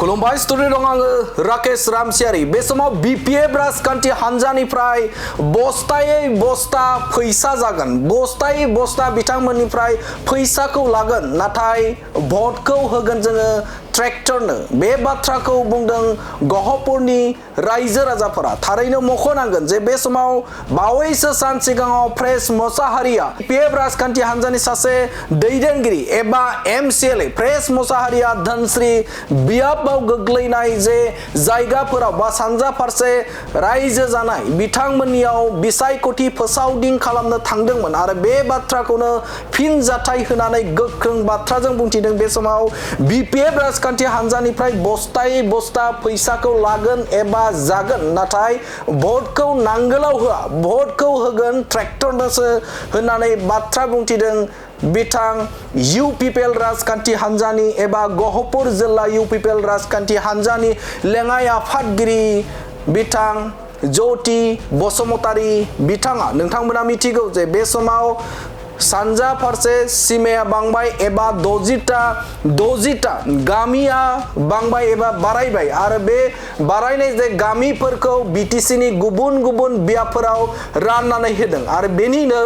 खुलुमबाय स्टुडिअ दं आङो राकेश रामसियारि बे समाव बीपीएफ राजखान्थि हान्जानिफ्राय बस्थायै बस्ता फैसा जागोन बस्थायै बस्ता बिथांमोननिफ्राय फैसाखौ लागोन नाथाय भटखौ होगोन जोङो ट्रेक्टरनो बे बाथ्राखौ बुंदों गहपुरनि रायजो राजाफोरा थारैनो मख'नांगोन जे बे समाव बावैसो सान सिगाङाव प्रेस मोसाहारिया बीपीएफ राजखान्थि हान्जानि सासे दैदेनगिरि एबा एमसीएलए प्रेस मोसाहारिया धनस्री बियाबाव गोग्लैनाय जे जायगाफोराव बा सानजा फारसे रायजो जानाय बिथांमोननियाव बिसायख'थि फोसावदिं खालामनो थांदोंमोन आरो बे बाथ्राखौनो फिन जाथाय होनानै गोख्रों बाथ्राजों बुंथिदों बे समाव बीपीएफ राजखान्थि हान्जानिफ्राय बस्थायै बस्ता फैसाखौ लागोन एबा जागोन नाथाय भटखौ नांगोलाव होआ भटखौ होगोन ट्रेक्टरनोसो होननानै बाथ्रा बुंथिदों बिथां यूपीपीएल राजखान्थि हान्जानि एबा गहपुर जिल्ला यूपीपीएल राजखान्थि हान्जानि लेङाइ आफादगिरि बिथां ज्योति बसुमतारी बिथाङा नोंथांमोना मिथिगौ जे बे समाव सानजा फारसे सीमाया बांबाय एबा 60टा गामिया बांबाय एबा बारायबाय आरो बे बारायनाय जे गामिफोरखौ बीटीसीनि गुबुन गुबुन बियाबफोराव राननानै होदों आरो बेनिनो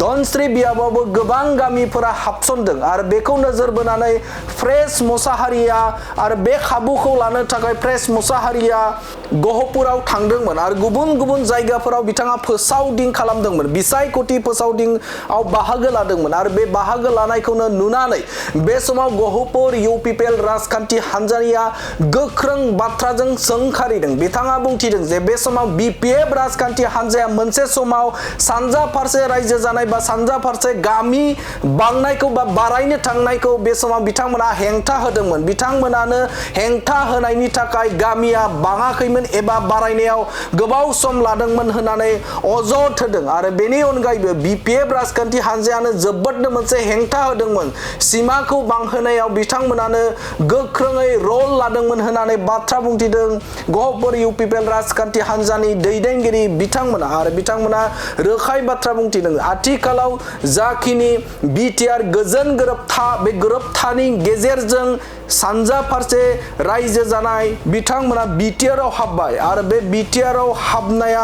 धनस्री बियाबावबो गोबां गामिफोरा हाबसनदों आरो बेखौ नोजोर बोनानै प्रेस मोसाहारिया आरो बे खाबुखौ लानो थाखाय प्रेस मोसाहारिया गहपुराव थांदोंमोन आरो गुबुन गुबुन जायगाफोराव बिथाङा फोसावदिं खालामदोंमोन बिसायख'थि फोसावदिंआव बाहागो लादोंमोन आरो बे बाहागो लानायखौनो नुनानै बे समाव गहपुर यूपीपीएल राजखान्थि हान्जानिया गोख्रों बाथ्राजों सोंखारिदों बिथाङा बुंथिदों जे बे समाव बीपीएफ राजखान्थि हान्जाया मोनसे समाव सानजा फारसे रायजो जानाय बा सानजा फारसे गामि बांनायखौ बा बारायनो थांनायखौ बे समाव बिथांमोना हेंथा होदोंमोन बिथांमोनानो हेंथा होनायनि थाखाय गामिया बाङाखैमोन एबा बारायनायाव गोबाव सम लादोंमोन होननानै अजद होदों आरो बेनि अनगायैबो बीपीएफ राजखान्थि हान्जायानो जोबोदनो मोनसे हेंथा होदोंमोन सीमाखौ बांहोनायाव बिथांमोनानो गोख्रोङै रल लादोंमोन होननानै बाथ्रा बुंथिदों गहपुर यूपीपीएल राजखान्थि हान्जानि दैदेनगिरि बिथांमोना आरो बिथांमोना रोखाय बाथ्रा बुंथिदों आथिखालाव जाखिनि बिटिआर गोजोन गोरोबथा बे गोरोबथानि गेजेरजों सानजा फारसे रायजो जानाय बिथांमोना बिटिआरआव हाबबाय आरो बे बिटिआरआव हाबनाया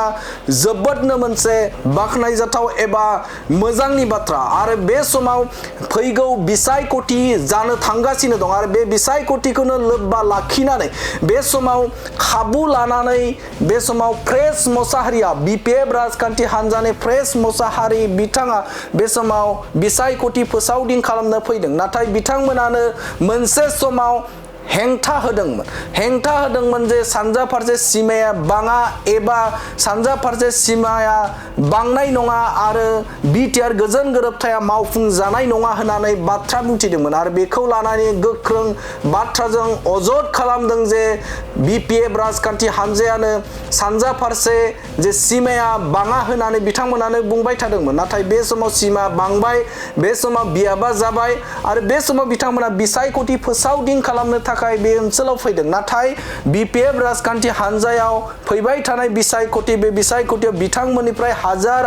जोबोदनो मोनसे बाखनायजाथाव एबा मोजांनि बाथ्रा आरो बे समाव फैगौ बिसायख'थि जानो थांगासिनो दं आरो बे बिसायख'थिखौनो लोब्बा लाखिनानै बे समाव खाबु लानानै बे समाव प्रेस मोसाहारिया बीपीएफ राजखान्थि हान्जानि प्रेस मोसाहारि बिथाङा बे समाव बिसायख'थि फोसावदिं खालामनो फैदों नाथाय बिथांमोनानो मोनसे समाव हेंथा होदोंमोन जे सानजा फारसे सीमाया बाङा एबा सानजा फारसे सीमाया बांनाय नङा आरो बिटिआर गोजोन गोरोबथाया मावफुंजानाय नङा होननानै बाथ्रा बुंथिदोंमोन आरो बेखौ लानानै गोख्रों बाथ्राजों अजद खालामदों जे बीपीएफ राजखान्थि हान्जायानो सानजा फारसे जे सीमाया बाङा होननानै बिथांमोनानो बुंबाय थादोंमोन नाथाय बे समाव सीमा बांबाय बे समाव बियाबा जाबाय आरो बे समाव बिथांमोना बिसायख'थि फोसावदिं खालामनो थाखाय बे ओनसोलाव फैदों नाथाय बीपीएफ राजखान्थि हान्जायाव फैबाय थानाय बिसायख'थि बे बिसायख'थियाव बिथांमोननिफ्राय हाजार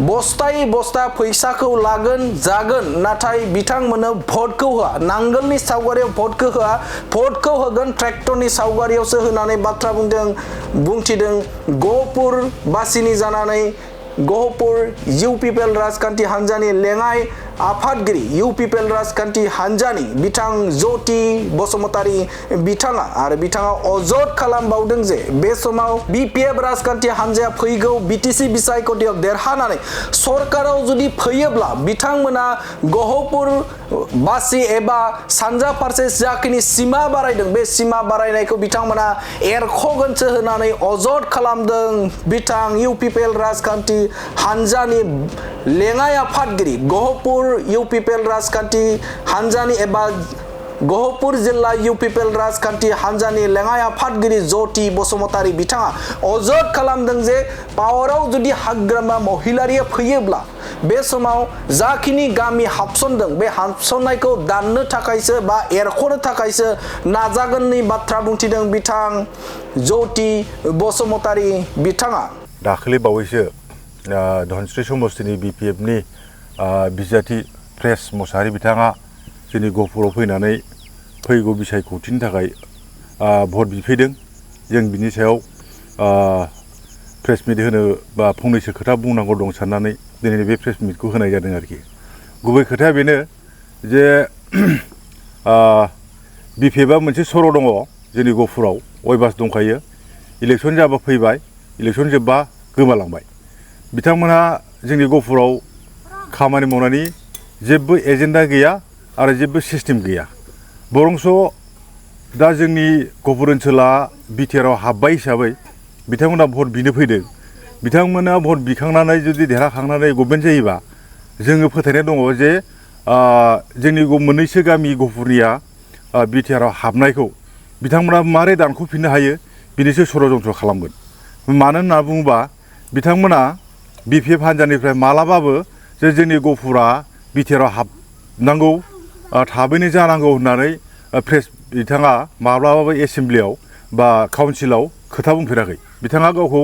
बस्थायै बस्ता फैसाखौ लागोन जागोन नाथाय बिथांमोननो भटखौ होआ नांगोलनि सावगारियाव भटखौ होआ भटखौ होगोन ट्रेक्टरनि सावगारियावसो होनानै बाथ्रा बुंथिदों गहपुर बासिनि जानानै गहपुर यूपीपीएल राजखान्थि हान्जानि लेङाइ आफादगिरि यूपीपीएल राजखान्थि हान्जानि बिथां ज्योति बसुमतारी बिथाङा आरो बिथाङा अजद खालामबावदों जे बे समाव बीपीएफ राजखान्थि हान्जाया फैगौ बीटीसी बिसायख'थियाव देरहानानै सरकाराव जुदि फैयोब्ला बिथांमोना गहपुर बासि एबा सानजा फारसे जाखिनि सीमा बारायदों बे सीमा बारायनायखौ बिथांमोना एरख'गोनसो होननानै अजद खालामदों बिथां यूपीपीएल राजखान्थि हान्जानि लेङाइ आफादगिरि गहपुर यूपीपीएल राजखान्थि हान्जानि एबा गहपुर जिल्ला यूपीपीएल राजखान्थि हान्जानि लेङाइ आफादगिरि ज्योति बसुमतारी बिथाङा अजद खालामदों जे पावाराव जुदि हाग्रामा महिलारिया फैयोब्ला बे समाव जाखिनि गामि हाबसनदों बे हाबसननायखौ दाननो थाखायसो बा एरख'नो थाखायसो नाजागोननि बाथ्रा बुंथिदों बिथां ज्योति बसुमतारी बिथाङा दाखालि बावैसो धनस्री समस्तिनि बिपिएफनि बिजाथि प्रेस मोसाहारि बिथाङा जोंनि गहपुराव फैनानै फैगौ बिसायख'थिनि थाखाय भट बिफैदों जों बिनि सायाव प्रेस मिट होनो बा फंनैसो खोथा बुंनांगौ दं साननानै दिनै बे प्रेस मिटखौ होनाय जादों आरोखि गुबै खोथाया बेनो जे बिपिएफआ मोनसे सर' दङ जोंनि गहपुराव अयभास दंखायो इलेक्सन जाबा फैबाय इलेक्सन जोबबा गोमालांबाय बिथांमोनहा जोंनि गहपुराव खामानि मावनायनि जेबो एजेन्डा गैया आरो जेबो सिस्टेम गैया बरंस दा जोंनि गहपुर ओनसोला बिटिआरआव हाबबाय हिसाबै बिथांमोना भट बिनो फैदों बिथांमोना भट बिखांनानै जुदि देरहाखांनानै गभर्नमेन्ट जायोबा जोङो फोथायनाय दङ जे जोंनि मोननैसो गामि गहपुरनिया बिटिआरआव हाबनायखौ बिथांमोना मारै दानख'फिननो हायो बिनिसो षड़यन्त्र खालामगोन मानो होनना बुङोबा बिथांमोना बिपिएफ हान्जानिफ्राय मालाबाबो जे जोंनि गहपुरा बिटिआरआव हाबनांगौ थाबैनो जानांगौ होननानै प्रेस बिथाङा माब्लाबाबो एसेम्ब्लियाव बा काउन्सिलाव खोथा बुंफेराखै बिथाङा गावखौ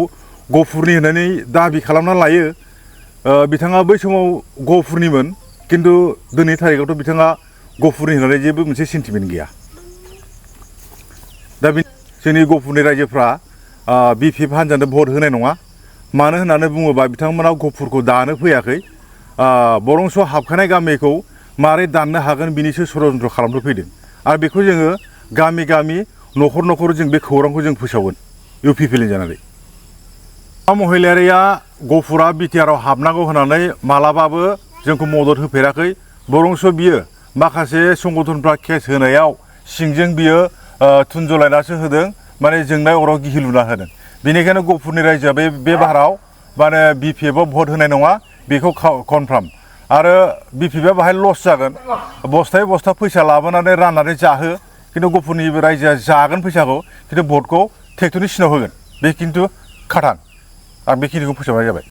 गहपुरनि होननानै दाबि खालामना लायो बिथाङा बै समाव गहपुरनिमोन खिन्थु दिनै थारिखआवथ' बिथाङा गहपुरनि होननानै जेबो मोनसे सेन्टिमेन्ट गैया दा जोंनि गहपुरनि रायजोफ्रा बिपिएफ हान्जानो भट होनाय नङा मानो होननानै बुङोबा बिथांमोना गहपुरखौ दानो फैयाखै बरंस हाबखानाय गामिखौ मारै दाननो हागोन बिनिसो षड़यन्त्र खालामनो फैदों आरो बेखौ जोङो गामि गामि न'खर न'खर जों बे खौरांखौ जों फोसावगोन इउपिपिएल जानानै महिलारिया गहपुरा बिटिआरआव हाबनांगौ होननानै मालाबाबो जोंखौ मदद होफेराखै बरंस बियो माखासे संगठनफ्रा केस होनायाव सिंजों बियो थुनजलायनासो होदों माने जोंनाय अराव गिहि लुना होदों बेनिखायनो गहपुरनि रायजोआ बे बाराव माने बिपिएफआव भट होनाय नङा बेखौ कनफार्म आरो बिपिएफआ बाहाय लस जागोन बस्थायै बस्था फैसा लाबोनानै राननानै जाहो खिन्थु गहपुरनि रायजोआ जागोन फैसाखौ खिन्थु भटखौ ट्रेक्टरनि सिनाव होगोन बे खिन्थु खाथां आं बेखिनिखौ फोसावनाय जाबाय